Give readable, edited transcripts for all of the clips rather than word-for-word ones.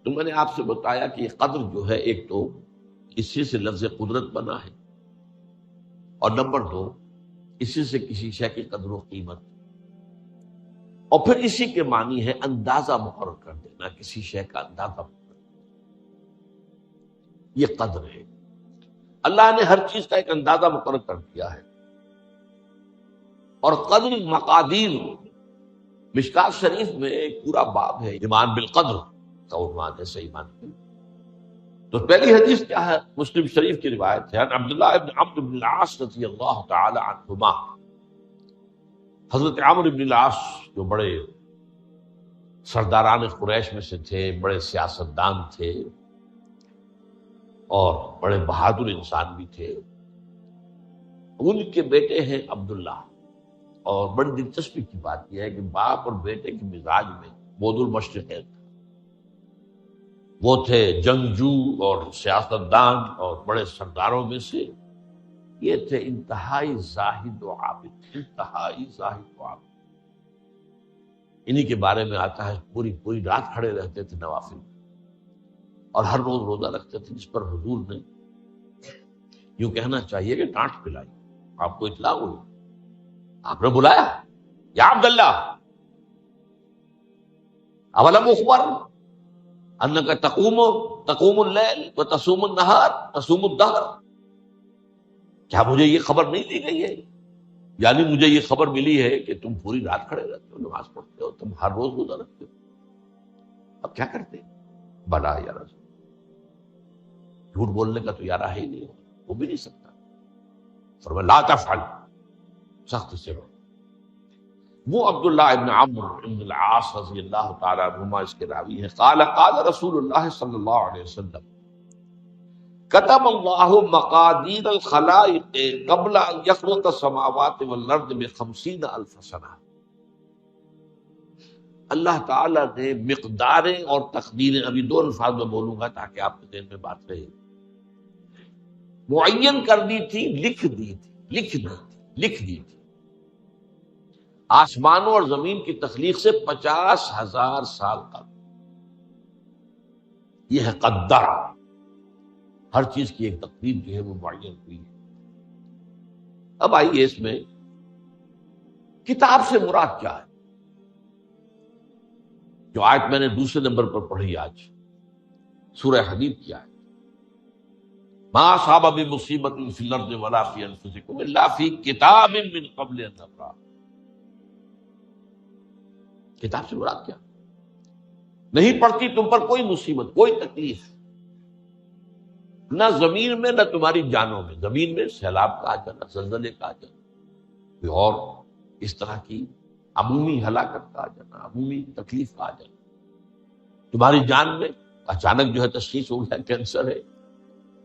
تو میں نے آپ سے بتایا کہ یہ قدر جو ہے، ایک تو اسی سے لفظ قدرت بنا ہے، اور نمبر دو اسی سے کسی شے کی قدر و قیمت، اور پھر اسی کے معنی ہے اندازہ مقرر کر دینا، کسی شے کا اندازہ مقرر کرنا، یہ قدر ہے۔ اللہ نے ہر چیز کا ایک اندازہ مقرر کر دیا ہے، اور قدر مقادیر، مشکات شریف میں ایک پورا باب ہے ایمان بالقدر کا عنوان ہے، صحیح معنی۔ تو پہلی حدیث کیا ہے؟ مسلم شریف کی روایت ہے، عن عبداللہ ابن عمرو بن العاص رضی اللہ تعالی عنہما۔ حضرت عمرو بن العاص جو بڑے سرداران قریش میں سے تھے، بڑے سیاستدان تھے اور بڑے بہادر انسان بھی تھے، ان کے بیٹے ہیں عبداللہ۔ اور بڑی دلچسپی کی بات یہ ہے کہ باپ اور بیٹے کے مزاج میں بود المشرقین تھا، وہ تھے جنگجو اور سیاستدان اور بڑے سرداروں میں سے، یہ تھے انتہائی زاہد و عابد، انتہائی زاہد و عابد۔ انہی کے بارے میں آتا ہے پوری رات کھڑے رہتے تھے نوافل، اور ہر روز روزہ رکھتے تھے، جس پر حضور نے یوں کہنا چاہیے کہ ڈانٹ پلائی۔ آپ کو اطلاع ہوئی، آپ نے بلایا، یا عبداللہ اولم اخبر انک تقوم اللیل وتصوم النہار تصوم الدہر، کیا مجھے یہ خبر نہیں دی گئی ہے؟ یعنی مجھے یہ خبر ملی ہے کہ تم پوری رات کھڑے رہتے ہو، نماز پڑھتے ہو، تم ہر روز روزہ رکھتے ہو، اب کیا کرتے؟ بلا یا رسول، جھوٹ بولنے کا تو یارہ ہی نہیں ہو بھی نہیں سکتا۔ فرمایا لا تفعل، سخت سے رو۔ وہ عبداللہ ابن عمرو ابن العاص رضی اللہ تعالیٰ عنہما اس کے راوی ہیں، قال قال رسول اللہ صلی اللہ علیہ وسلم کتب اللہ مقادیر الخلائق قبل ان یخلق السماوات والارض ب50,000 سنہ۔ اللہ تعالیٰ نے مقداریں اور تقدیریں، ابھی دو الفاظ میں بولوں گا تاکہ آپ کے ذہن میں بات رہے، معین کر دی تھی، لکھ دی تھی آسمانوں اور زمین کی تخلیق سے 50,000 سال تک۔ یہ ہے قدر، ہر چیز کی ایک تقدیر جو ہے وہ معین ہوئی ہے۔ اب آئیے اس میں کتاب سے مراد کیا ہے؟ جو آیت میں نے دوسرے نمبر پر پڑھی آج، سورہ حدید کی آیت، ما اصاب من مصیبت فی الارض ولا فی انفسکم الا فی کتاب من قبل ان نبرأ۔ کتاب سے مراد کیا؟ نہیں پڑتی تم پر کوئی مصیبت، کوئی تکلیف، نہ زمین میں نہ تمہاری جانوں میں۔ زمین میں سیلاب کا آ جانا، زلزلے کا آ جانا، کوئی اور اس طرح کی عمومی ہلاکت کا آ جانا، عمومی تکلیف کا آ جانا۔ تمہاری جان میں اچانک جو ہے تشخیص ہو گیا کینسر ہے،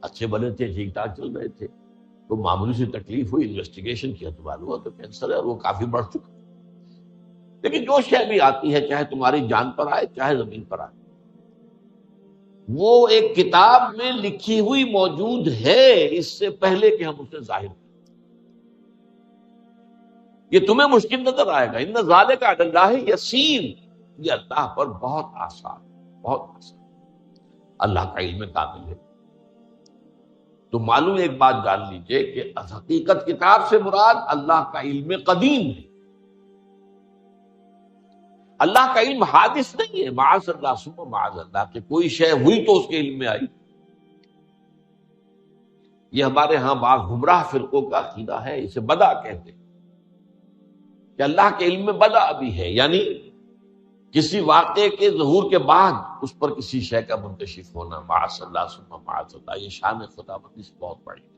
اچھے بنے تھے، ٹھیک ٹھاک چل رہے تھے، تو معمولی سی تکلیف ہوئی، انویسٹیگیشن کیا تو معلوم ہوا تو کینسر ہے، اور وہ کافی بڑھ چکا۔ لیکن جو شے بھی آتی ہے، چاہے تمہاری جان پر آئے چاہے زمین پر آئے، وہ ایک کتاب میں لکھی ہوئی موجود ہے، اس سے پہلے کہ ہم اسے ظاہر کریں۔ یہ تمہیں مشکل نظر آئے گا، ان ذالک علی اللہ یسیر، یہ اللہ پر بہت آسان، بہت آسان۔ اللہ کا علم کامل ہے۔ تو معلوم ایک بات جان لیجئے کہ حقیقت کتاب سے مراد اللہ کا علم قدیم ہے۔ اللہ کا علم حادث نہیں ہے، معاذ اللہ ثم معاذ اللہ، کہ کوئی شے ہوئی تو اس کے علم میں آئی۔ یہ ہمارے ہاں بعض گمراہ فرقوں کا عقیدہ ہے، اسے بدع کہتے ہیں، کہ اللہ کے علم میں بدع بھی ہے، یعنی کسی واقعے کے ظہور کے بعد اس پر کسی شے کا منکشف ہونا، معاذ اللہ ثم معاذ اللہ۔ یہ شان خداوندی سے بہت بڑی ہے۔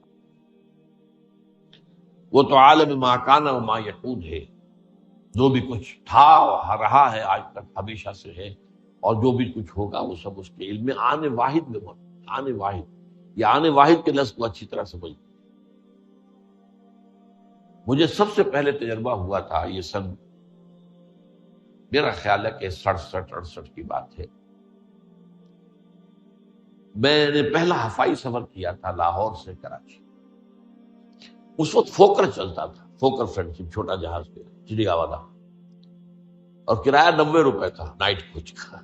وہ تو عالم ما کان و ما یکون ہے، جو بھی کچھ تھا اور رہا ہے آج تک، ہمیشہ سے ہے، اور جو بھی کچھ ہوگا وہ سب اس کے علم میں آن واحد میں موجود۔ آن واحد، یہ آن واحد کے لفظ کو اچھی طرح سمجھ۔ مجھے سب سے پہلے تجربہ ہوا تھا، یہ سن میرا خیال ہے کہ 67-68 کی بات ہے۔ میں نے پہلا ہفائی سفر کیا تھا لاہور سے کراچی۔ اس وقت فوکر چلتا تھا، فوکر فرینڈشپ، چھوٹا جہاز پہ، چڑیا والا، اور کرایہ 90 روپے تھا نائٹ کوچ کا۔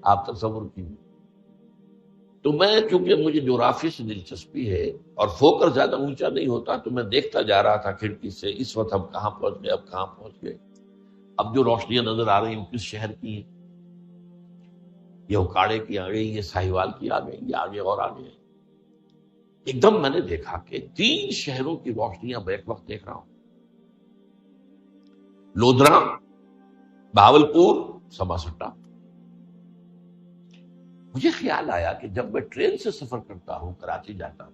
آپ تصور کیجیے. تو میں چونکہ مجھے جغرافی سے دلچسپی ہے اور فوکس زیادہ اونچا نہیں ہوتا، تو میں دیکھتا جا رہا تھا کھڑکی سے، اس وقت ہم کہاں پہنچ گئے، اب کہاں پہنچ گئے. اب جو روشنیاں نظر آ رہی ہیں کس شہر کی ہیں؟ یہ اکاڑے کی آ گئی، یہ ساہیوال کی آ گئی، یہ آگے اور آگے. ایک دم میں نے دیکھا کہ 3 شہروں کی روشنیاں میں ایک وقت دیکھ رہا ہوں. لودھرا، بہاولپور، سماسٹا. مجھے خیال آیا کہ جب میں ٹرین سے سفر کرتا ہوں، کراچی جاتا ہوں،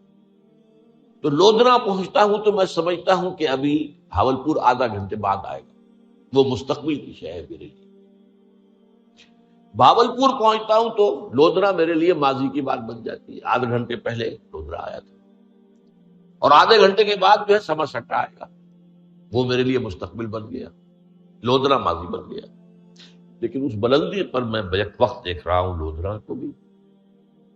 تو لودھرا پہنچتا ہوں تو میں سمجھتا ہوں کہ ابھی بہاولپور آدھا گھنٹے بعد آئے گا. وہ مستقبل کی شہر ہے میرے لیے. بہاولپور پہنچتا ہوں تو لودھرا میرے لیے ماضی کی بات بن جاتی ہے. آدھے گھنٹے پہلے لودھرا آیا تھا، اور آدھے گھنٹے کے بعد جو ہے سماسٹا آئے گا. وہ میرے لیے مستقبل بن گیا، لودھرا ماضی بن گیا. لیکن اس بلندی پر میں بیک وقت دیکھ رہا ہوں لودھرا کو بھی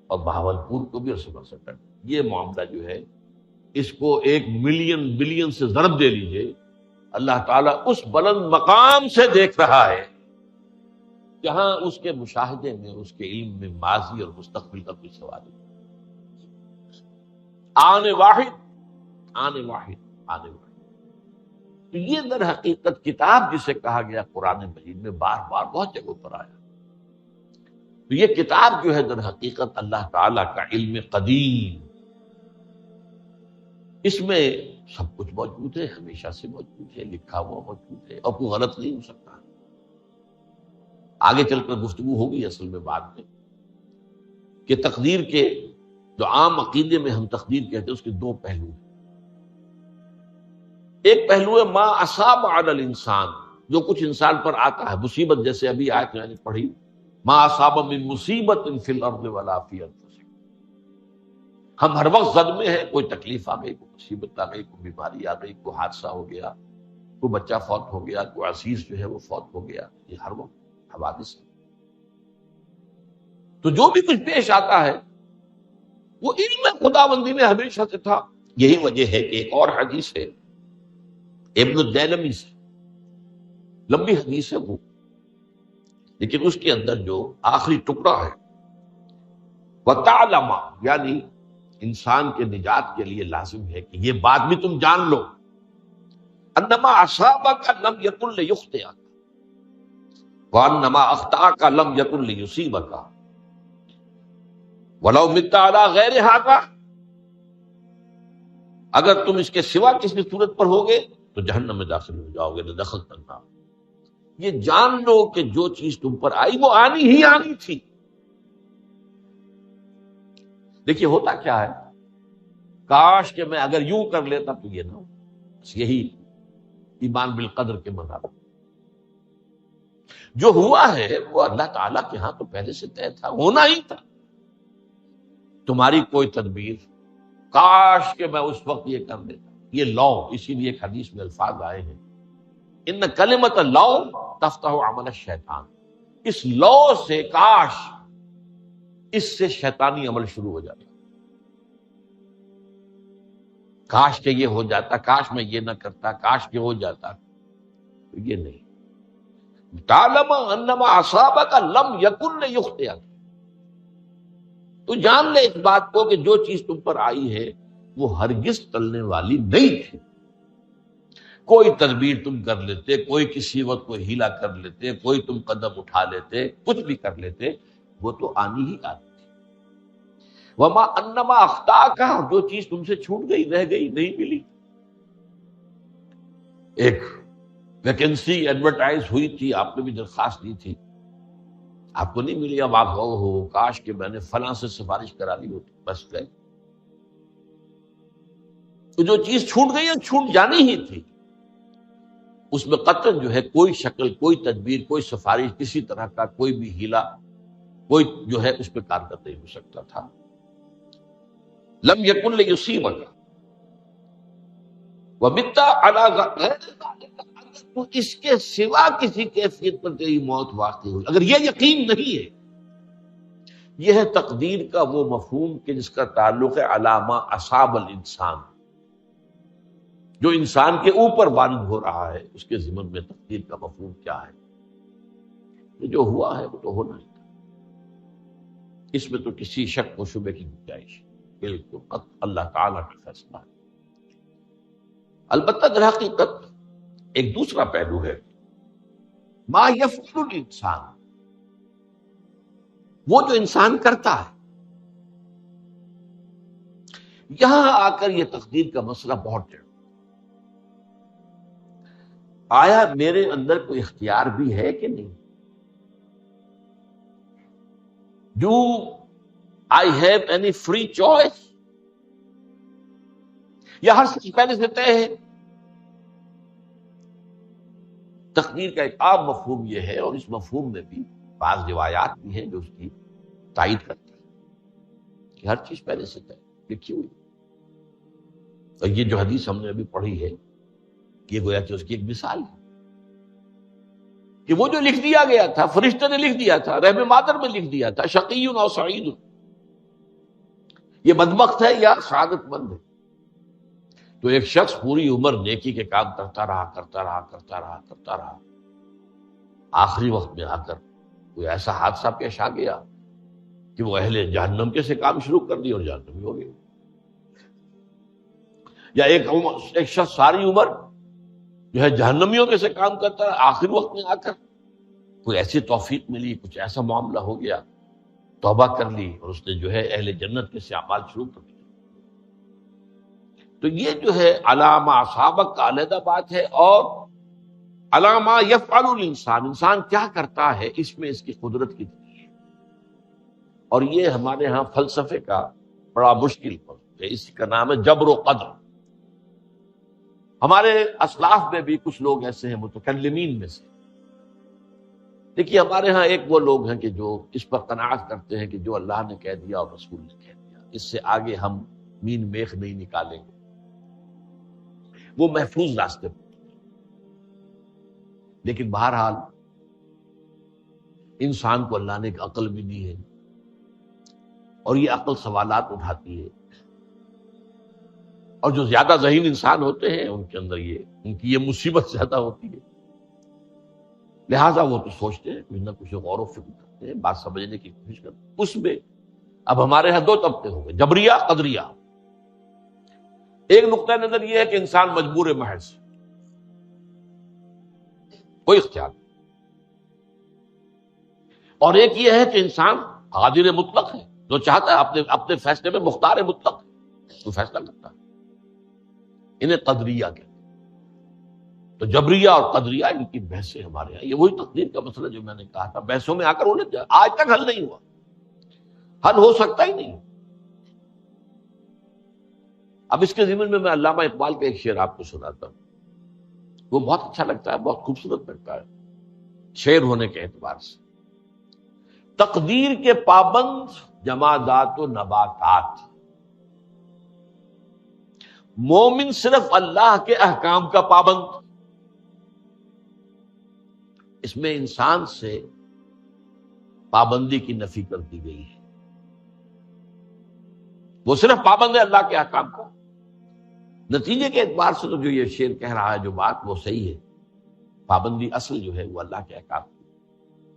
اور بہاولپور کو بھی اور سماسٹا کو. یہ معاملہ جو ہے اس کو 1 ملین بلین سے ضرب دے لیجئے. اللہ تعالیٰ اس بلند مقام سے دیکھ رہا ہے جہاں اس کے مشاہدے میں، اس کے علم میں ماضی اور مستقبل کا کوئی سوال نہیں. آنے واحد، آنے واحد، آنے واحد. تو یہ در حقیقت کتاب جسے کہا گیا قرآن مجید میں بار بار بہت جگہوں پر آیا. تو یہ کتاب جو ہے در حقیقت اللہ تعالیٰ کا علم قدیم، اس میں سب کچھ موجود ہے، ہمیشہ سے موجود ہے، لکھا ہوا موجود ہے، اور کوئی غلط نہیں ہو سکتا. آگے چل کر گفتگو ہوگی اصل میں بعد میں کہ تقدیر کے جو عام عقیدے میں ہم تقدیر کہتے ہیں اس کے 2 پہلو ہیں. ایک پہلو ہے ما اصاب علی الانسان، جو کچھ انسان پر آتا ہے مصیبت، جیسے ابھی آیت میں نے پڑھی ما اصاب من مصیبت فی الارض ولا فی انفسکم. ہم ہر وقت زد میں ہیں، کوئی تکلیف آ گئی، کوئی مصیبت آ گئی، کوئی بیماری آ گئی، کوئی حادثہ ہو گیا، کوئی بچہ فوت ہو گیا، کوئی عزیز جو ہے وہ فوت ہو گیا. یہ ہر وقت حوادث ہے. تو جو بھی کچھ پیش آتا ہے وہ علم خداوندی میں ہمیشہ سے تھا. یہی وجہ ہے کہ ایک اور حدیث ہے ابن الدیلمی سے، لمبی حدیث ہے وہ، لیکن اس کے اندر جو آخری ٹکڑا ہے وَتَعْلَمَ، یعنی انسان کے نجات کے لیے لازم ہے کہ یہ بات بھی تم جان لو انما اصابک لم یکن لیخطئک وانما اخطأک لم یکن لیصیبک ولو مت علی غیر ھذا. اگر تم اس کے سوا کسی صورت پر ہوگے تو جہنم میں داخل ہو جاؤ گے، دخلت النار. یہ جان لو کہ جو چیز تم پر آئی وہ آنی ہی آنی تھی. دیکھیے ہوتا کیا ہے، کاش کہ میں اگر یوں کر لیتا تو یہ نہ ہو. بس یہی ایمان بالقدر کے مطابق جو ہوا ہے وہ اللہ تعالیٰ کے ہاں تو پہلے سے طے تھا، ہونا ہی تھا. تمہاری کوئی تدبیر، کاش کہ میں اس وقت یہ کر لیتا. یہ لو، اسی لیے ایک حدیث میں الفاظ آئے ہیں ان کلمۃ لو تفتح عمل الشیطان. اس لو سے، کاش، اس سے شیطانی عمل شروع ہو جاتا. کاش کہ یہ ہو جاتا، کاش میں یہ نہ کرتا، کاش کہ ہو جاتا. تو یہ نہیں. تعلم انما اصابک لم یکن لیخطئک. تو جان لے اس بات کو کہ جو چیز تم پر آئی ہے وہ ہرگز ٹلنے والی نہیں تھی. کوئی تدبیر تم کر لیتے، کوئی کسی وقت کوئی ہیلا کر لیتے، کوئی تم قدم اٹھا لیتے، کچھ بھی کر لیتے، وہ تو آنی ہی آنی تھی. وما انما اخطاک، جو چیز تم سے چھوٹ گئی، رہ گئی، نہیں ملی. ایک ویکنسی ایڈورٹائز ہوئی تھی، آپ نے بھی درخواست دی تھی، آپ کو نہیں ملی. اب آپ ہو کاش کہ میں نے فلاں سے سفارش کرا لی ہوتی. بس گئے. تو جو چیز چھوٹ گئی ہے چھوٹ جانی ہی تھی. اس میں قطعاً جو ہے کوئی شکل، کوئی تدبیر، کوئی سفارش، کسی طرح کا کوئی بھی ہیلا، کوئی جو ہے اس پہ کارگر نہیں ہو سکتا تھا. لم یکن لیصیبک ومت علی غیر ذلک. اگر تو اس کے سوا کسی کیفیت پر تیری موت واقع ہوئی، اگر یہ یقین نہیں ہے، یہ ہے تقدیر کا وہ مفہوم کہ جس کا تعلق ہے علامہ اصاب الانسان، جو انسان کے اوپر وارد ہو رہا ہے. اس کے ضمن میں تقدیر کا مفہوم کیا ہے؟ جو ہوا ہے وہ تو ہونا ہی تھا. اس میں تو کسی شک و شبے کی گنجائش بالکل قط اللہ تعالیٰ کا فیصلہ ہے۔ البتہ در حقیقت ایک دوسرا پہلو ہے، ما یفعل الانسان، وہ جو انسان کرتا ہے۔ یہاں آ کر یہ تقدیر کا مسئلہ بہت ٹیڑھا، آیا میرے اندر کوئی اختیار بھی ہے کہ نہیں؟ Do I have any free choice, یا ہر چیز پہلے سے طے ہے؟ تقدیر کا ایک عام مفہوم یہ ہے، اور اس مفہوم میں بھی بعض روایات بھی ہیں جو اس کی تائید کرتی ہیں کہ ہر چیز پہلے سے طے لکھی ہوئی۔ اور یہ جو حدیث ہم نے ابھی پڑھی ہے، یہ گویا کہ اس کی ایک مثال ہے کہ وہ جو لکھ دیا گیا تھا، فرشتے نے لکھ دیا تھا، رحم مادر میں لکھ دیا تھا، شقی او سعید، یہ بدبخت ہے یا سعادت مند ہے۔ تو ایک شخص پوری عمر نیکی کے کام کرتا رہا، آخری وقت میں آ کر کوئی ایسا حادثہ پیش آ گیا کہ وہ اہل جہنم کے سے کام شروع کر دی اور جہنمی ہو گئے۔ یا ایک شخص ساری عمر جو ہے جہنمیوں کے سے کام کرتا ہے، آخری وقت میں آ کر کوئی ایسی توفیق ملی، کچھ ایسا معاملہ ہو گیا، توبہ کر لی اور اس نے جو ہے اہل جنت کے سے اعمال شروع کر دیے۔ تو یہ جو ہے علامہ سابق کا علیحدہ بات ہے، اور علامہ یفعل الانسان، انسان کیا کرتا ہے، اس میں اس کی قدرت کی ہے۔ اور یہ ہمارے ہاں فلسفے کا بڑا مشکل موضوع ہے، اس کا نام ہے جبر و قدر۔ ہمارے اسلاف میں بھی کچھ لوگ ایسے ہیں متکلمین میں سے، دیکھیے ہمارے ہاں ایک وہ لوگ ہیں کہ جو اس پر قناعت کرتے ہیں کہ جو اللہ نے کہہ دیا اور رسول نے کہہ دیا، اس سے آگے ہم مین میخ نہیں نکالیں گے، وہ محفوظ راستے پر۔ لیکن بہرحال انسان کو اللہ نے ایک عقل بھی دی ہے، اور یہ عقل سوالات اٹھاتی ہے، اور جو زیادہ ذہین انسان ہوتے ہیں ان کے اندر ان کی یہ مصیبت زیادہ ہوتی ہے، لہٰذا وہ تو سوچتے ہیں، کچھ نہ کچھ غور و فکر کرتے ہیں، بات سمجھنے کی کوشش کرتے ہیں۔ اس میں اب ہمارے ہاں دو طبقے ہو گئے، جبریہ قدریہ۔ ایک نقطہ نظر یہ ہے کہ انسان مجبور محض، کوئی اختیار نہیں، اور ایک یہ ہے کہ انسان قادر مطلق ہے، جو چاہتا ہے اپنے فیصلے میں مختار مطلق ہے، تو فیصلہ کرتا ہے۔ انہیں قدریہ کہتے ہیں۔ تو جبریہ اور قدریہ ان کی بحثیں ہمارے یہاں، یہ وہی تقدیر کا مسئلہ جو میں نے کہا تھا، بحثوں میں آ کر الجھ جائے، آج تک حل نہیں ہوا، حل ہو سکتا ہی نہیں۔ اب اس کے ضمن میں علامہ اقبال کا ایک شعر آپ کو سناتا ہوں، وہ بہت اچھا لگتا ہے، بہت خوبصورت لگتا ہے شعر ہونے کے اعتبار سے۔ تقدیر کے پابند جمادات و نباتات، مومن صرف اللہ کے احکام کا پابند۔ اس میں انسان سے پابندی کی نفی کر دی گئی ہے، وہ صرف پابند ہے اللہ کے احکام کا۔ نتیجے کے اعتبار سے تو جو یہ شعر کہہ رہا ہے جو بات، وہ صحیح ہے، پابندی اصل جو ہے وہ اللہ کے احکام کی،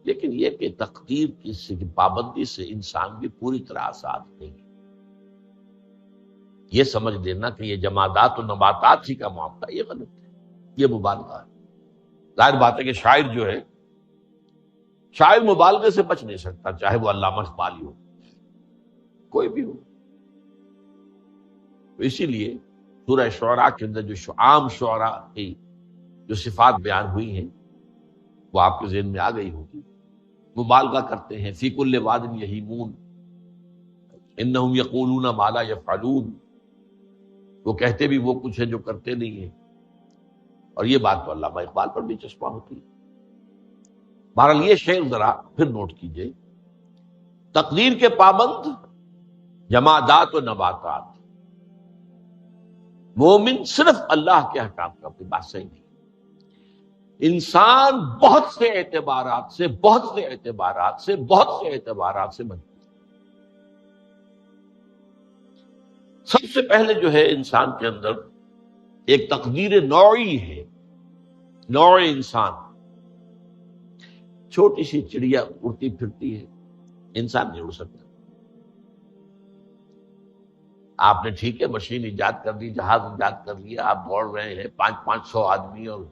لیکن یہ کہ تقدیر کی پابندی سے انسان بھی پوری طرح آزاد نہیں ہے۔ یہ سمجھ لینا کہ یہ جمادات و نباتات ہی کا معاملہ، یہ غلط ہے، یہ مبالغہ ہے۔ ظاہر بات ہے کہ شاعر جو ہے، شاعر مبالغے سے بچ نہیں سکتا، چاہے وہ علامہ اقبالی ہو، کوئی بھی ہو۔ تو اسی لیے سورہ شعراء کے اندر جو عام شعراء کی جو صفات بیان ہوئی ہیں وہ آپ کے ذہن میں آ گئی ہوگی۔ مبالغہ کرتے ہیں، فی کل واد یہیمون، انہم یقولون ما لا یفعلون، وہ کہتے بھی وہ کچھ ہے جو کرتے نہیں ہیں، اور یہ بات تو علامہ اقبال پر بھی چسپاں ہوتی ہے۔ بہرحال یہ شعر ذرا پھر نوٹ کیجئے، تقدیر کے پابند جمادات و نباتات، مومن صرف اللہ کے احکام کا، اپنی بات صحیح نہیں۔ انسان بہت سے اعتبارات سے مجبور۔ سب سے پہلے جو ہے انسان کے اندر ایک تقدیر نوعی ہے، نوع انسان۔ چھوٹی سی چڑیا اڑتی پھرتی ہے، انسان نہیں اڑ سکتا، آپ نے ٹھیک ہے مشین ایجاد کر دی، جہاز ایجاد کر لیا، آپ دوڑ رہے ہیں 500 آدمی اور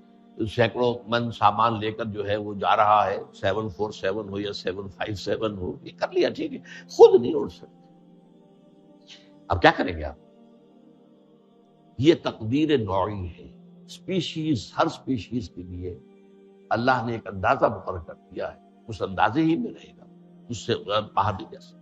سینکڑوں من سامان لے کر جو ہے وہ جا رہا ہے، 747 ہو یا 757 ہو، یہ کر لیا ٹھیک ہے، خود نہیں اڑ سکتے، اب کیا کریں گے آپ؟ یہ تقدیر نوعی ہے، سپیشیز، ہر سپیشیز کے لیے اللہ نے ایک اندازہ مقرر کر دیا ہے، اس اندازے ہی میں رہے گا، اس سے باہر نہیں جا سکتا۔